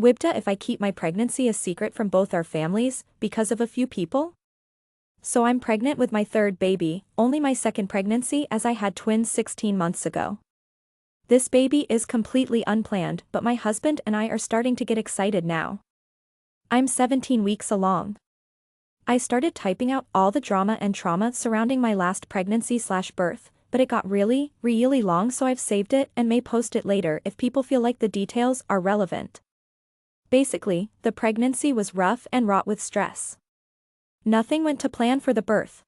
WIBTA if I keep my pregnancy a secret from both our families, because of a few people? So I'm pregnant with my third baby, only my second pregnancy as I had twins 16 months ago. This baby is completely unplanned, but my husband and I are starting to get excited now. I'm 17 weeks along. I started typing out all the drama and trauma surrounding my last pregnancy/birth, but it got really long, so I've saved it and may post it later if people feel like the details are relevant. Basically, the pregnancy was rough and wrought with stress. Nothing went to plan for the birth.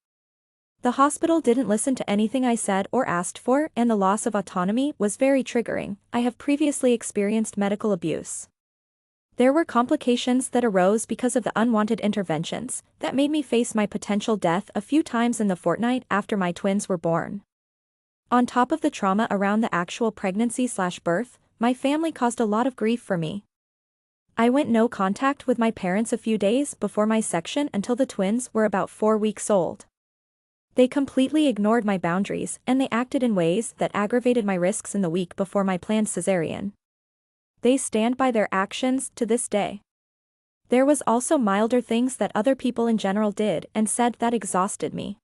The hospital didn't listen to anything I said or asked for, and the loss of autonomy was very triggering. I have previously experienced medical abuse. There were complications that arose because of the unwanted interventions that made me face my potential death a few times in the fortnight after my twins were born. On top of the trauma around the actual pregnancy/birth, my family caused a lot of grief for me. I went no contact with my parents a few days before my section until the twins were about 4 weeks old. They completely ignored my boundaries and they acted in ways that aggravated my risks in the week before my planned cesarean. They stand by their actions to this day. There was also milder things that other people in general did and said that exhausted me.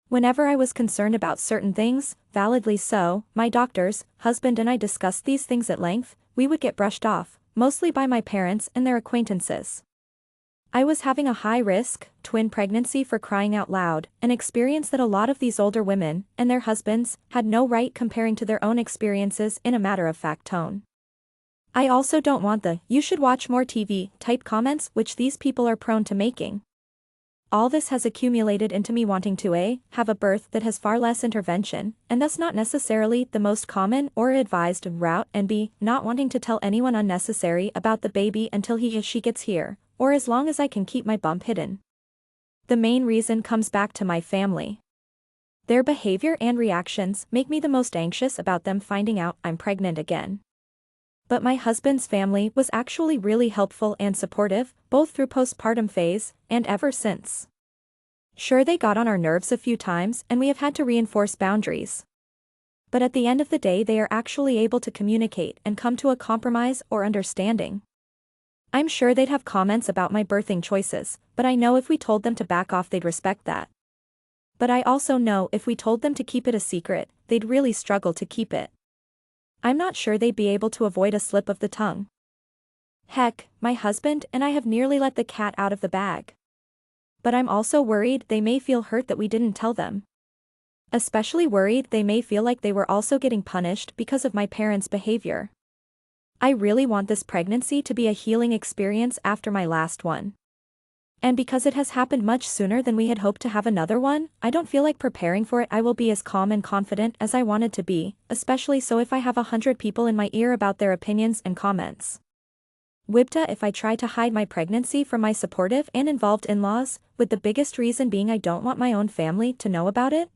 Whenever I was concerned about certain things, validly so, my doctors, husband and I discussed these things at length, we would get brushed off, mostly by my parents and their acquaintances. I was having a high-risk, twin pregnancy for crying out loud, an experience that a lot of these older women and their husbands had no right comparing to their own experiences in a matter-of-fact tone. I also don't want the "you should watch more TV" type comments which these people are prone to making. All this has accumulated into me wanting to have a birth that has far less intervention, and thus not necessarily the most common or advised route, and b. not wanting to tell anyone unnecessary about the baby until he or she gets here, or as long as I can keep my bump hidden. The main reason comes back to my family. Their behavior and reactions make me the most anxious about them finding out I'm pregnant again. But my husband's family was actually really helpful and supportive, both through postpartum phase and ever since. Sure, they got on our nerves a few times and we have had to reinforce boundaries. But at the end of the day they are actually able to communicate and come to a compromise or understanding. I'm sure they'd have comments about my birthing choices, but I know if we told them to back off they'd respect that. But I also know if we told them to keep it a secret, they'd really struggle to keep it. I'm not sure they'd be able to avoid a slip of the tongue. Heck, my husband and I have nearly let the cat out of the bag. But I'm also worried they may feel hurt that we didn't tell them. Especially worried they may feel like they were also getting punished because of my parents' behavior. I really want this pregnancy to be a healing experience after my last one. And because it has happened much sooner than we had hoped to have another one, I don't feel like preparing for it I will be as calm and confident as I wanted to be, especially so if I have 100 people in my ear about their opinions and comments. WIBTA if I try to hide my pregnancy from my supportive and involved in-laws, with the biggest reason being I don't want my own family to know about it?